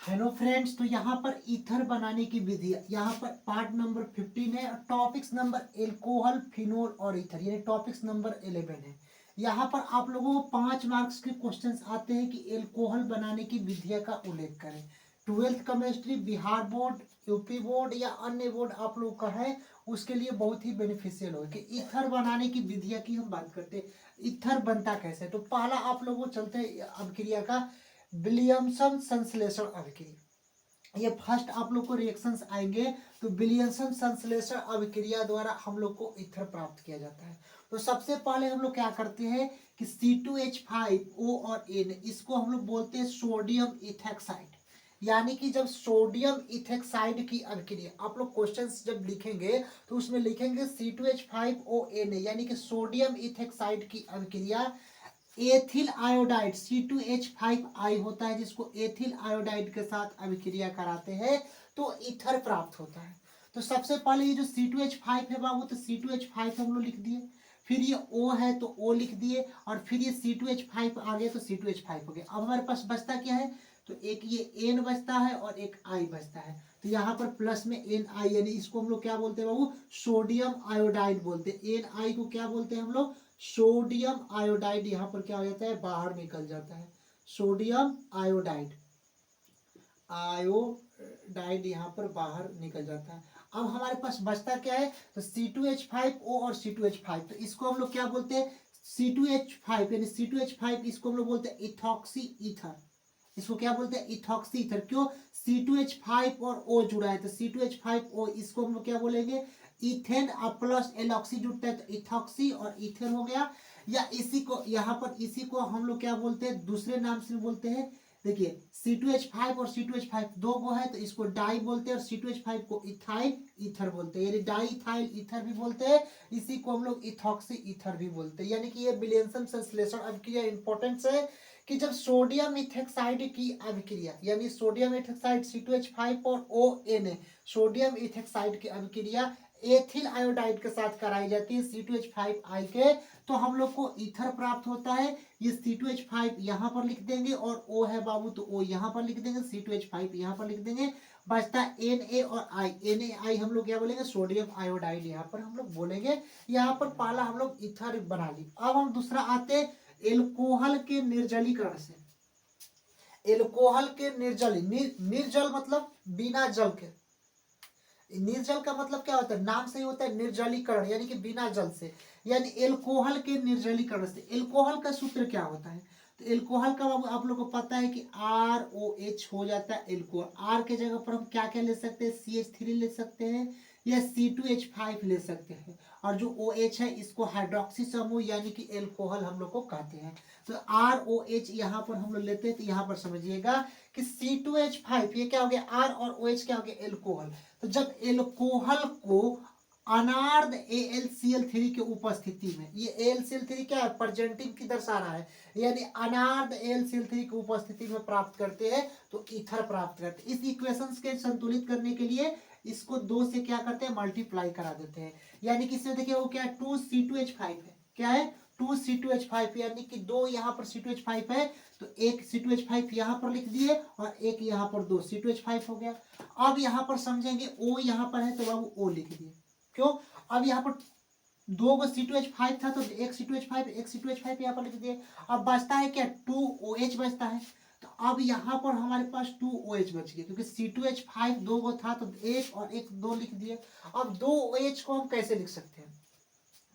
Hello friends, तो यहाँ पर ईथर बनाने की विधि यहाँ पर पार्ट नंबर 15 है और टॉपिक्स नंबर एल्कोहल, फिनोल और ईथर, यानी टॉपिक्स नंबर 11 है। यहाँ पर आप लोगों को 5 मार्क्स के क्वेश्चंस आते हैं कि एल्कोहल बनाने की विधिया का उल्लेख करें। 12th chemistry Bihar board, UP board या अन्य बोर्ड आप लोग का है, उसके लिए बहुत ही बेनिफिशियल हो कि ईथर बनाने की विधिया की हम बात करते हैं। ईथर बनता कैसे, तो पहला आप लोगों चलते हैं अभिक्रिया का विलियमसन संश्लेषण अभिक्रिया। ये फर्स्ट आप लोग को रिएक्शंस आएंगे, तो विलियमसन संश्लेषण अभिक्रिया द्वारा हम लोग को ईथर प्राप्त किया जाता है। तो सबसे पहले हम लोग क्या करते हैं कि C2H5O और N, इसको हम लोग बोलते हैं सोडियम इथेक्साइड। यानी कि जब सोडियम इथेक्साइड की अभिक्रिया आप लोग क्वेश्चंस जब लिखेंगे तो उसमें लिखेंगे C2H5ON, यानी कि सोडियम इथेक्साइड की अभिक्रिया एथिल आयोडाइड C2H5I होता है, जिसको एथिल आयोडाइड के साथ अभिक्रिया कराते हैं तो ईथर प्राप्त होता है। तो सबसे पहले ये जो C2H5 है बाबू, तो C2H5 हम लोग लिख दिए, फिर ये O है तो O लिख दिए, और फिर ये C2H5 आ गया तो C2H5 हो गया। अब हमारे पास बचता क्या है, तो एक ये N बचता है और एक I बचता है। तो यहाँ पर प्लस में NI, यानी इसको हम लोग क्या बोलते हैं बाबू, सोडियम आयोडाइड बोलते हैं। NI को क्या बोलते हैं हम लोग, सोडियम आयोडाइड। यहाँ पर क्या हो जाता है, बाहर निकल जाता है, सोडियम आयोडाइड। आयोडाइड यहाँ पर बाहर निकल जाता है। अब हमारे पास बचता क्या है, तो C2H5O और C2H5, तो इसको हम लोग क्या बोलते हैं, C2H5, यानी C2H5 इसको हम लोग बोलते हैं इथॉक्सी ईथर। इसको क्या बोलते हैं, इथॉक्सी ईथर। क्यों, C2H5 और O जुड़ा है तो C2H5O, इसको हम लोग क्या बोलेंगे, इथेन प्लस एलॉक्सी जुड़ता है तो इथॉक्सी और इथेन हो गया। या इसी को यहाँ पर इसी को हम लोग क्या बोलते हैं, दूसरे नाम से बोलते हैं। देखिए C2H5 और C2H5 दो को है तो इसको डाई बोलते हैं, और C2H5 को इथाइल ईथर बोलते हैं, यानी डाई इथाइल ईथर भी बोलते हैं। इसी को हम लोग इथॉक्सी ईथर भी बोलते हैं। यानी कि ये विलियमसन संश्लेषण अभिक्रिया इंपॉर्टेंस है कि जब सोडियम इथेक्साइड की अभिक्रिया, यानी सोडियम इथेक्साइड C2H5 और ON, सोडियम इथेक्साइड की अभिक्रिया एथिल आयोडाइड के साथ कराई जाती है C2H5I के, तो हम लोग को ईथर प्राप्त होता है। ये C2H5 यहाँ पर लिख देंगे और O है बाबू तो O यहाँ पर लिख देंगे, C2H5 यहाँ पर लिख देंगे। बचता Na और I, NaI हम लोग क्या बोलेंगे, सोडियम आयोडाइड यहाँ पर हम लोग बोलेंगे। यहाँ पर पहला हम लोग ईथर बना ली। अब हम दूसरा आते हैं एल्कोहल के निर्जलीकरण से। एल्कोहल के निर्जल मतलब बिना जल के। निर्जल का मतलब क्या होता है, नाम से ही होता है निर्जलीकरण, यानी कि बिना जल से, यानी एल्कोहल के निर्जलीकरण से। एल्कोहल का सूत्र क्या होता है, तो एल्कोहल का आप लोग को पता है कि ROH हो जाता है एल्कोहल। R के जगह पर हम क्या क्या ले सकते हैं, CH3 ले सकते हैं या C2H5 ले सकते हैं, और जो OH है इसको हाइड्रोक्सी समूह यानी कि एल्कोहल हम लोग को कहते हैं। तो ROH यहाँ पर हम लोग लेते हैं, तो यहाँ पर समझिएगा कि C2H5 ये क्या हो गया, R और OH क्या हो गया, एल्कोहल। तो जब एल्कोहल को अनार्ध AlCl3 की उपस्थिति में, ये AlCl3 क्या है, प्रेजेंटिंग की दर्शा रहा है, यानी अनार्ध AlCl3 की उपस्थिति में प्राप्त करते हैं तो ईथर प्राप्त करते हैं। इस इक्वेशंस के संतुलित करने के लिए इसको 2 से क्या करते हैं, मल्टीप्लाई करा देते हैं। यानी कि इसमें देखिए वो क्या है, 2C2H5 है, क्या है 2C2H5, यानी कि 2 यहाँ पर C2H5 है तो एक C2H5 यहाँ पर लिख दिए और एक यहाँ पर 2 C2H5 हो गया। अब यहाँ पर समझेंगे O यहाँ पर है तो बाबू O लिख दिए। क्यों, अब यहाँ पर 2 को C2H5 था तो एक C2H5 यहाँ पर लिख दिए। अब बचता है क्या, 2OH बचता है। तो अब यहाँ पर हमारे पास 2OH बच गया, क्योंकि C2H5 दो को था तो एक और एक 2 लिख दिए। अब 2OH को हम कैसे लिख सकते हैं,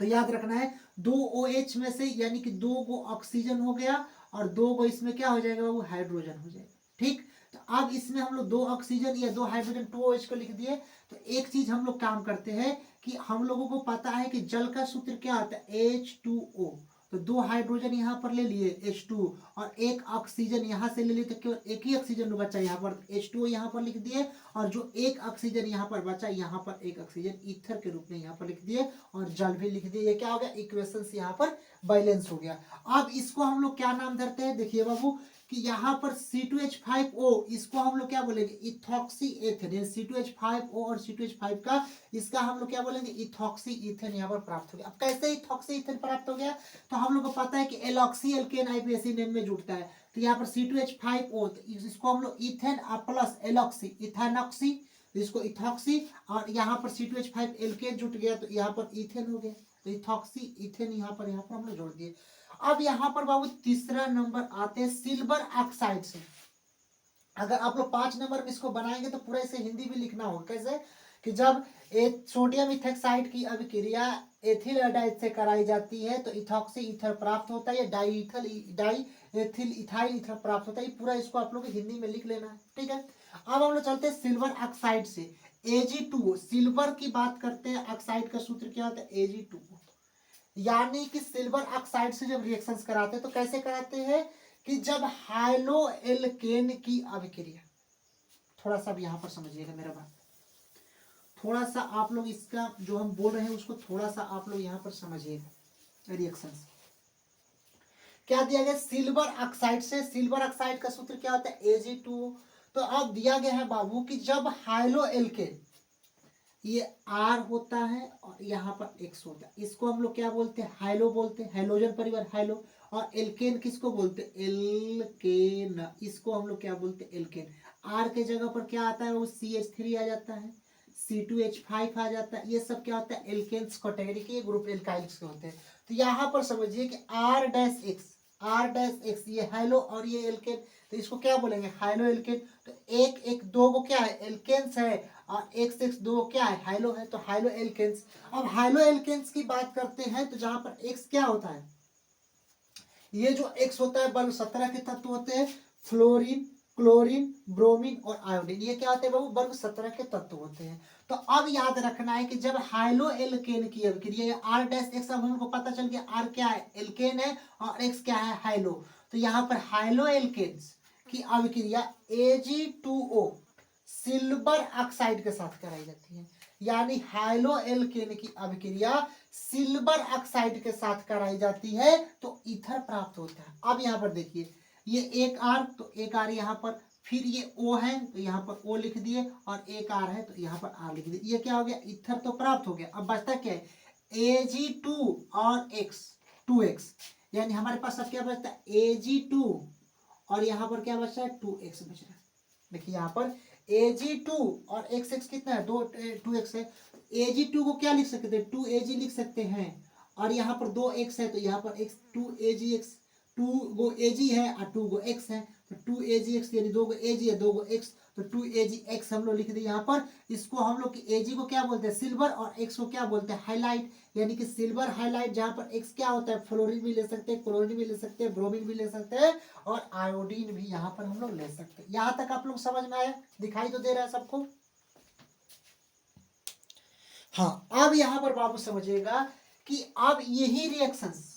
तो याद रखना है 2OH में से, यानी कि 2 को ऑक्सीजन हो गया और 2 को इसमें क्या हो जाएगा, वो हाइड्रोजन हो जाएगा। ठीक, तो अब इसमें हम लोग 2 ऑक्सीजन या 2 हाइड्रोजन 2OH को लिख दिए। तो एक चीज हम लोग काम करते हैं कि हम लोगों को पता है कि जल का सूत्र क्या होता है, H2O। तो 2 हाइड्रोजन यहाँ पर ले लिए H2 और एक ऑक्सीजन यहाँ से ले लिए, तो केवल एक ही ऑक्सीजन बचा यहाँ पर, H2O यहाँ पर लिख दिए, और जो एक ऑक्सीजन यहाँ पर बचा यहाँ पर एक ऑक्सीजन ईथर के रूप में यहाँ पर लिख दिए, और जल भी लिख दिए। ये क्या हो गया, इक्वेशंस यहाँ पर बैलेंस हो गया। अब इसको हम लोग क्या नाम धरते हैं, देखिए बाबू कि यहाँ पर C2H5O इसको हम लोग क्या बोलेंगे इथॉक्सी एथेन, C2H5O और C2H5 का इसका हम लोग क्या बोलेंगे इथॉक्सी इथेन यहाँ पर प्राप्त हो गया। अब कैसे इथॉक्सी इथेन प्राप्त हो गया, तो हम लोग को पता है कि एलॉक्सी एल्केन आईपीएसी नेम में जुड़ता है, तो यहाँ पर C2H5O तो इसको हम लोग इथेन प्लस एलॉक्सी इथेनॉक्सी, इसको इथॉक्सी, और यहाँ पर C2H5 एल्केन जुट गया तो यहाँ पर इथेन हो गया, तो इथॉक्सी इथेन यहाँ पर हम लोग जोड़ दिए। अब यहाँ पर बाबू तीसरा नंबर आते हैं सिल्वर ऑक्साइड से। अगर आप लोग 5 नंबर में इसको बनाएंगे तो पूरा इसे हिंदी में लिखना होगा। कैसे कि जब सोडियम इथेक्साइड की अभिक्रिया एथिल आयोडाइड से कराई जाती है तो इथॉक्सी ईथर प्राप्त होता है, या डाई एथिल इथाइल ईथर प्राप्त होता है। पूरा इसको आप लोग हिंदी में लिख लेना है, ठीक है। अब हम लोग चलते हैं सिल्वर ऑक्साइड से। Ag2 सिल्वर की बात करते हैं, ऑक्साइड का सूत्र क्या होता है Ag2, यानी कि सिल्वर ऑक्साइड से जब रिएक्शंस कराते हैं तो कैसे कराते हैं कि जब हाइलो एल्केन की अभिक्रिया, थोड़ा सा यहाँ पर समझिएगा मेरा बात, थोड़ा सा आप लोग इसका जो हम बोल रहे हैं उसको थोड़ा सा आप लोग यहाँ पर समझिएगा। रिएक्शंस क्या दिया गया सिल्वर ऑक्साइड से, सिल्वर ऑक्साइड का सूत्र क्या होता है Ag2। तो अब दिया गया है बाबू कि जब हाइलो एल्केन ये R होता है और यहाँ पर X होता है, इसको हम लोग क्या बोलते हैं हाइलो बोलते हैं, हाइलोजन परिवार हाइलो, और एल्केन किसको बोलते हैं एल्केन, इसको हम लोग क्या बोलते हैं एल्केन। R के जगह पर क्या आता है वो CH3 आ जाता है, C2H5 आ जाता है, ये सब क्या होता है एल्केन्स कैटेगरी के ग्रुप एल्काइल्स के होते हैं। तो यहाँ पर समझिए कि R-X ये हाइलो और ये एल्केन, तो इसको क्या बोलेंगे हाइलो एल्केन। तो एक एक दो को क्या है एल्केन्स है और एक से दो क्या है हाइलो है, तो हाइलो एल्केन्स। अब हाइलो एल्केन्स की बात करते हैं तो जहां पर एक्स क्या होता है, ये जो एक्स होता है वर्ग 17 के तत्व होते हैं, फ्लोरीन क्लोरीन ब्रोमीन और आयोडीन, ये क्या होते हैं बाबू वर्ग 17 के तत्व होते हैं। तो अब याद रखना है कि जब हाइलो एल्केन की अभिक्रिया R-X, अब हमको पता चल गया R क्या है एल्केन है और X क्या है हाइलो, तो यहाँ पर हाइलो एल्केन्स की अभिक्रिया Ag2O सिल्वर ऑक्साइड के साथ कराई जाती है, यानी हाइलो एल्केन की अभिक्रिया सिल्वर ऑक्साइड के साथ कराई जाती है तो ईथर प्राप्त होता है। अब यहाँ पर देखिए ये एक R तो एक R यहाँ पर, फिर ये O है तो यहाँ पर O लिख दिए, और एक R है तो यहाँ पर R लिख दिए, ये क्या हो गया ईथर तो प्राप्त हो गया। अब बचता क्या है Ag2 और X 2X, यानी हमारे पास अब क्या बचता है Ag2 और यहाँ पर क्या बच रहा है 2X बच रहा है। देखिए यहाँ पर Ag2 और XX कितना है 2X है, Ag2 को क्या लिख सकते हैं 2Ag लिख सकते हैं, और यहाँ पर 2X है तो यहाँ पर X 2AgX, 2 गो Ag है और 2 गो X है, तो 2AgX यानी 2 गो Ag है 2 गो X, तो 2AgX हम लोग लिख दिए यहाँ पर। इसको हम लोग Ag को क्या बोलते हैं सिल्वर और X को क्या बोलते हैं हाईलाइट, यानी कि सिल्वर हाईलाइट जहाँ पर X क्या होता है फ्लोरीन भी ले सकते हैं, क्लोरीन भी ले सकते हैं, ब्रोमीन भी ले सकते हैं, और आयोडीन भी यहाँ पर हम लोग ले सकते हैं। यहाँ तक आप लोग समझ में आया, दिखाई तो दे रहा है सबको। हाँ अब यहाँ पर बाबू समझिएगा कि अब यही रिएक्शंस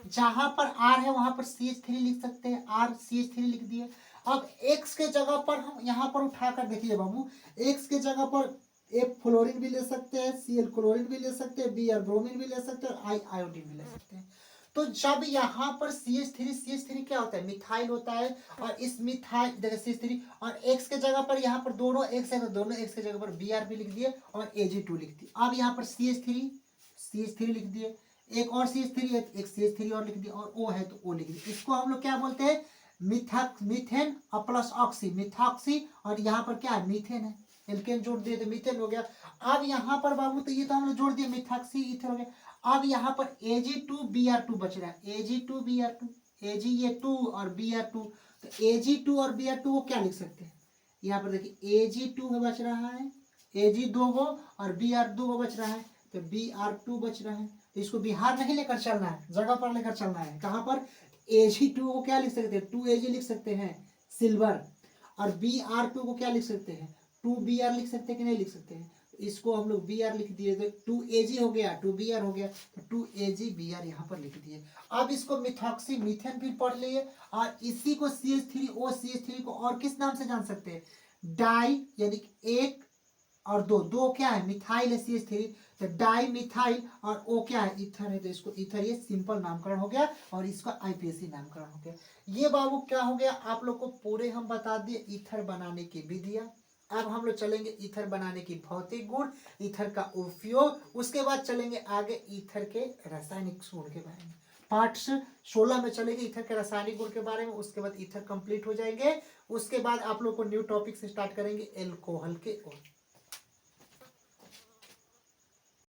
जहां पर R है वहां पर CH3 लिख सकते हैं, R CH3 लिख दिए। अब X के जगह पर हम यहाँ पर उठाकर देखिए बाबू, X के जगह पर F फ्लोरीन भी ले सकते हैं, Cl क्लोरीन भी ले सकते हैं, Br ब्रोमीन भी ले सकते हैं, और I आयोडीन भी ले सकते हैं। तो जब यहाँ पर CH3 क्या होता है मिथाइल होता है, और इस मिथाइल देखिए CH3 और X के जगह पर यहाँ पर दोनों X है तो दोनों X के जगह पर Br भी लिख दिए और Ag2 लिख दिए। अब यहाँ पर CH3 लिख दिए, एक और CH3 है एक CH3 और लिख दिया, और O है तो O लिख दिया। इसको हम लोग क्या बोलते हैं मीथेन प्लस ऑक्सी मिथॉक्सी, और यहाँ पर क्या है मीथेन है, एल्केन जोड़ दिए तो मीथेन हो गया। अब यहाँ पर बाबू तो ये तो हम लोग जोड़ दिए मिथॉक्सी ईथर हो गया। अब यहाँ पर Ag2Br2 बच रहा है, Ag2Br2 Ag ये 2 और Br2, तो Ag2 और Br2 को क्या लिख सकते हैं, यहाँ पर देखिए Ag2 बच रहा है, Ag 2 गो और Br 2 गो बच रहा है, तो Br2 बच रहा है। तो इसको बिहार नहीं लेकर चलना है, जगह पर लेकर चलना है। कहाँ पर Ag2 को क्या लिख सकते हैं 2Ag लिख सकते हैं सिल्वर, और Br2 को क्या लिख सकते हैं 2Br लिख सकते हैं कि नहीं लिख सकते हैं, तो इसको हम लोग Br लिख दिए तो 2Ag हो गया 2Br हो गया, तो 2AgBr यहाँ पर लिख दिए। अब इसको मिथॉक्सी मीथेन फिर पढ़ लिए, और इसी को CH3O CH3 को और किस नाम से जान सकते हैं डाई, यानी एक और दो दो क्या है, मिथाइल है CH3, तो डाई मिथाइल, और ओ क्या है, ईथर है, तो इसको ईथर, ये सिंपल नामकरण हो गया और इसका IPSC नामकरण हो गया। ये बाबू क्या हो गया, आप लोग को पूरे हम बता दिए ईथर बनाने की विधियां। अब हम लोग चलेंगे ईथर बनाने की भौतिक गुण, ईथर का उपयोग, उसके बाद चलेंगे आगे ईथर के रासायनिक गुण के बारे में। पार्ट 16 में चलेंगे ईथर के रासायनिक गुण के बारे में, उसके बाद ईथर कंप्लीट हो जाएंगे। उसके बाद आप लोग को न्यू टॉपिक से स्टार्ट करेंगे एल्कोहल के ओर।